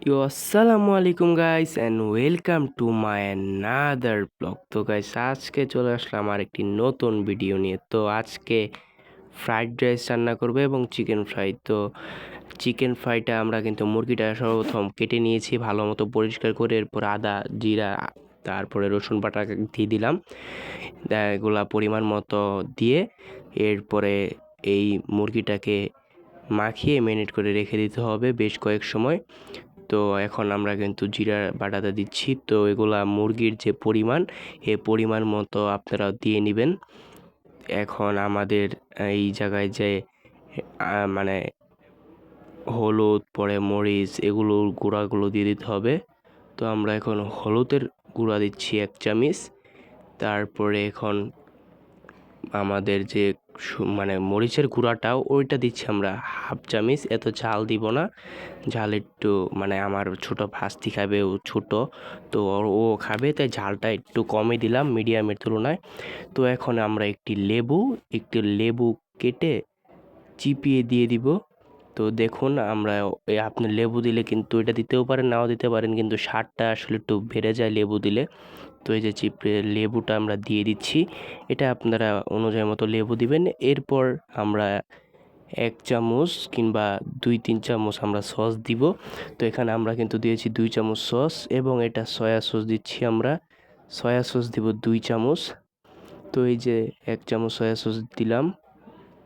Yo, আসসালামু আলাইকুম guys and welcome to my another blog. তো গাইস আজকে চলে আসলাম আর একটি নতুন ভিডিও নিয়ে। তো আজকে ফ্রাইড রাইস রান্না করবে এবং চিকেন ফ্রাই। তো চিকেন ফ্রাইটা আমরা কিন্তু মুরগিটা সর্বপ্রথম কেটে নিয়েছি ভালো মতো পরিষ্কার করে, এরপর আদা জিরা তারপরে রসুন বাটা দিয়ে দিলাম, এগুলা পরিমাণ মতো দিয়ে এরপরে এই মুরগিটাকে মাখিয়ে ম্যারিনেট করে রেখে দিতে হবে বেশ কয়েক সময়। তো এখন আমরা কিন্তু জিরা বাটাটা দিচ্ছি। তো এগুলা মুরগির যে পরিমাণ, এ পরিমাণ মতো আপনারা দিয়ে নেবেন। এখন আমাদের এই জায়গায় যে মানে হলুদ পরে মরিচ এগুলোর গুঁড়াগুলো দিয়ে দিতে হবে। তো আমরা এখন হলুদের গুঁড়া দিচ্ছি 1 চামচ। তারপরে এখন আমাদের যে মানে মরিচের গুঁড়াটাও ওইটা দিচ্ছি আমরা 1/2 চামচ। এত ঝাল দিব না, ঝাল একটু মানে আমার ছোট ভাস্তি খাবে, ও ছোট, তো ও খাবে, তাই ঝালটা একটু কমই দিলাম মিডিয়ামের তুলনায়। তো এখন আমরা একটি লেবু কেটে চিপিয়ে দিয়ে দিব। তো দেখুন আমরা আপনি লেবু দিলে কিন্তু এটা দিতেও পারেন নাও দিতে পারেন, কিন্তু স্বাদটা আসলে একটু বেড়ে যায় লেবু দিলে। তো এই যে চিপড়ে লেবুটা আমরা দিয়ে দিচ্ছি, এটা আপনারা অনুযায়ী মতো লেবু দিবেন। এরপর আমরা 1 চামচ কিংবা 2-3 চামচ আমরা সস দিব। তো এখানে আমরা কিন্তু দিয়েছি 2 চামচ সস, এবং এটা সয়া সস দিচ্ছি আমরা। সয়া সস দিব 2 চামচ। তো এই যে 1 চামচ সয়া সস দিলাম।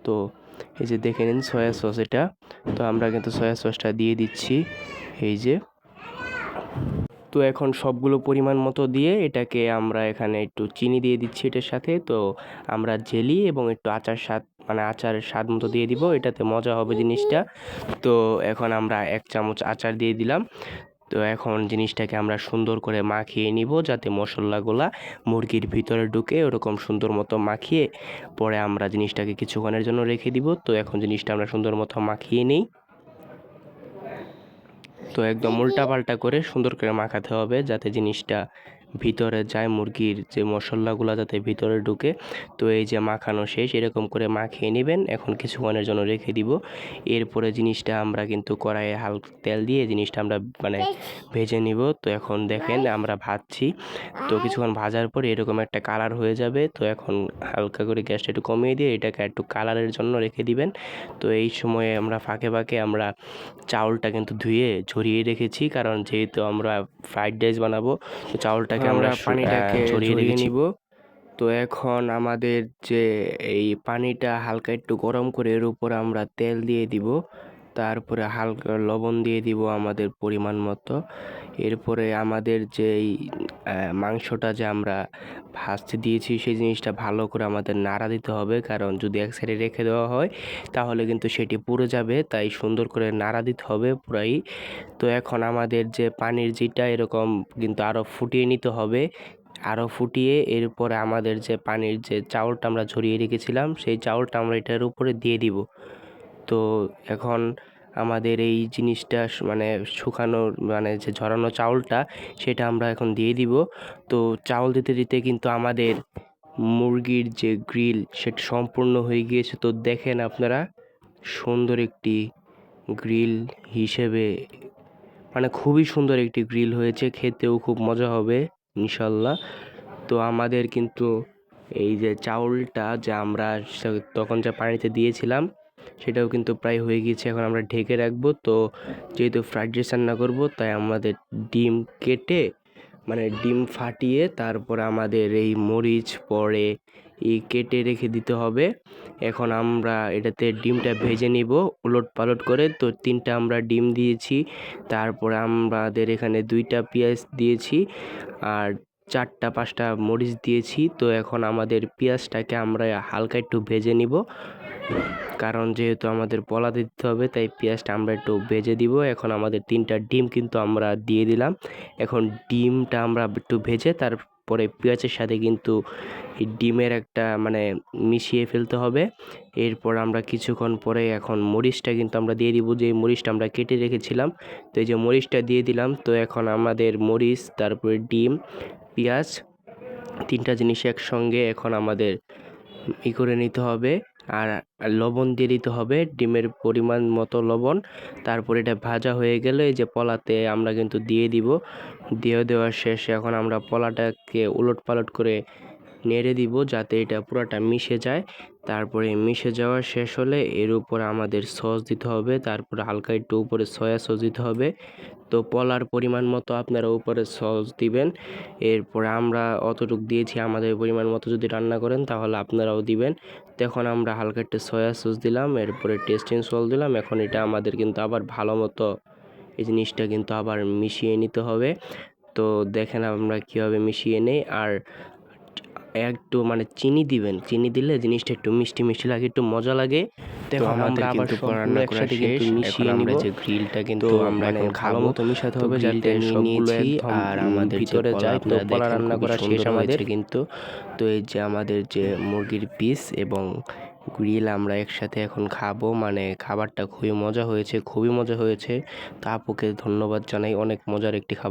তো এই যে দেখে নিন সয়া সস এটা। তো আমরা কিন্তু সয়া সসটা দিয়ে দিচ্ছি এই যে। তো এখন সবগুলো পরিমাণ মতো দিয়ে এটাকে আমরা এখানে একটু চিনি দিয়ে দিচ্ছি এটার সাথে। তো আমরা জেলি এবং একটু আচার স্বাদ মানে আচারের স্বাদ মতো দিয়ে দিব, এটাতে মজা হবে জিনিসটা। তো এখন আমরা 1 চামচ আচার দিয়ে দিলাম। তো এখন জিনিসটাকে আমরা সুন্দর করে মাখিয়ে নিব যাতে মশলাগুলা মুরগির ভিতরে ঢুকে, ওরকম সুন্দর মতো মাখিয়ে পরে আমরা জিনিসটাকে কিছুক্ষণের জন্য রেখে দিব। তো এখন জিনিসটা আমরা সুন্দর মতো মাখিয়ে নিই। তো একদম উল্টাপাল্টা করে সুন্দর করে মাখাতে হবে যাতে জিনিসটা ভিতরে যায়, মুরগির যে মশলাগুলো যাতে ভিতরে ঢুকে। তো এই যে মাখানো শেষ, এরকম করে মাখিয়ে নেবেন। এখন কিছুক্ষণের জন্য রেখে দিব। এরপরে জিনিসটা আমরা কিন্তু কড়াইয়ে হালকা তেল দিয়ে জিনিসটা আমরা মানে ভেজে নিব। তো এখন দেখেন আমরা ভাজছি। তো কিছুক্ষণ ভাজার পর এরকম একটা কালার হয়ে যাবে। তো এখন হালকা করে গ্যাসটা একটু কমিয়ে দিয়ে এটাকে একটু কালারের জন্য রেখে দিবেন। তো এই সময়ে আমরা ফাঁকে ফাঁকে আমরা চাউলটা কিন্তু ধুয়ে ঝরিয়ে রেখেছি, কারণ যেহেতু আমরা ফ্রাইড রাইস বানাবো, তো চাউলটাকে আমরা পানিটাকে ঝরিয়ে নিব। তো এখন আমাদের যে এই পানিটা হালকা একটু গরম করে এর উপরে আমরা তেল দিয়ে দিব, তারপরে হালকা লবণ দিয়ে দিব আমাদের পরিমাণ মতো। এরপরে আমাদের যেই মাংসটা যে আমরা ভাজতে দিয়েছি সেই জিনিসটা ভালো করে আমাদের নাড়া দিতে হবে, কারণ যদি এক সাইডে রেখে দেওয়া হয় তাহলে কিন্তু সেটি পুড়ে যাবে, তাই সুন্দর করে নাড়া দিতে হবে পুরাই। তো এখন আমাদের যে পানির যেটা এরকম কিন্তু আরও ফুটিয়ে নিতে হবে, আরও ফুটিয়ে এরপরে আমাদের যে পানির যে চাউলটা আমরা ঝরিয়ে রেখেছিলাম সেই চাউলটা আমরা এটার উপরে দিয়ে দিব। তো এখন আমাদের এই জিনিসটা মানে শুকানো মানে যে ঝরানো চাউলটা সেটা আমরা এখন দিয়ে দিব। তো চাউল দিতে দিতে কিন্তু আমাদের মুরগির যে গ্রিল সেটা সম্পূর্ণ হয়ে গিয়েছে। তো দেখেন আপনারা সুন্দর একটি গ্রিল হিসেবে মানে খুবই সুন্দর একটি গ্রিল হয়েছে, খেতেও খুব মজা হবে ইনশাল্লাহ। তো আমাদের কিন্তু এই যে চাউলটা যে আমরা তখন যে পানিতে দিয়েছিলাম সেটাও কিন্তু প্রায় হয়ে গিয়েছে। এখন আমরা ঢেকে রাখবো। তো যেহেতু ফ্রাইড রাইস রান্না করবো তাই আমাদের ডিম কেটে মানে ডিম ফাটিয়ে তারপর আমাদের এই মরিচ পরে এই কেটে রেখে দিতে হবে। এখন আমরা এটাতে ডিমটা ভেজে নিব উলট পালট করে। তো 3টা আমরা ডিম দিয়েছি, তারপরে আমাদের এখানে 2টা পেঁয়াজ দিয়েছি, আর 4-5টা মরিচ দিয়েছি। তো এখন আমাদের পেঁয়াজটাকে আমরা হালকা একটু ভেজে নিব, কারণ যেহেতু আমাদের পলা দিতে হবে তাই পেঁয়াজটা আমরা একটু ভেজে দিব। এখন আমাদের 3টা ডিম কিন্তু আমরা দিয়ে দিলাম। এখন ডিমটা আমরা একটু ভেজে তারপরে পেঁয়াজের সাথে কিন্তু এই ডিমের একটা মানে মিশিয়ে ফেলতে হবে। এরপর আমরা কিছুক্ষণ পরে এখন মরিচটা কিন্তু আমরা দিয়ে দিব, যে মরিচটা আমরা কেটে রেখেছিলাম। তো এই যে মরিচটা দিয়ে দিলাম। তো এখন আমাদের মরিচ তারপরে ডিম পেঁয়াজ 3টা জিনিস একসঙ্গে এখন আমাদের করে নিতে হবে। আর লবণ দিয়ে দিতে হবে, ডিমের পরিমাণ মতো লবণ। তারপর এটা ভাজা হয়ে গেলে এই যে পলাতে আমরা কিন্তু দিয়ে দিব। দেওয়ার শেষে এখন আমরা পলাটাকে উলটপালট করে নেড়ে দিব যাতে এটা পুরোটা মিশে যায়। তারপরে মিশে যাওয়া শেষ হলে এর উপরে আমাদের সস দিতে হবে, তারপরে হালকা একটু উপরে সয়া সস দিতে হবে। তো পলার পরিমাণ মতো আপনারা উপরে সস দিবেন। এরপরে আমরা অতটুকু দিয়েছি, আমাদের পরিমাণ মতো যদি রান্না করেন তাহলে আপনারাও দিবেন। তো এখন আমরা হালকা একটু সয়া সস দিলাম, এরপরে টেস্টিং সল্ট দিলাম। এখন এটা আমাদের কিন্তু আবার ভালো মতো এই জিনিসটা কিন্তু আবার মিশিয়ে নিতে হবে। তো দেখেন আমরা কীভাবে মিশিয়ে নেই। আর একটু মানে চিনি দিবেন, চিনি দিলে জিনিসটা একটু মিষ্টি মিষ্টি লাগে, একটু মজা লাগে। তো আমরা আবার সবগুলো একসাথে কিন্তু মিশিয়ে নিব। যে গ্রিলটা কিন্তু আমরা এখন ভালো মতো মিশাতে হবে যাতে সবগুলো একদম আর আমাদের ভিতরে যায়। তো পোলা রান্না করা শেষ আমাদের কিন্তু। তো এই যে আমাদের যে মুরগির পিস এবং গ্রিল আমরা একসাথে এখন খাবো, মানে খাবারটা খুবই মজা হয়েছে, খুবই মজা হয়েছে। তো আপুকে ধন্যবাদ জানাই, অনেক মজার একটি খাবার।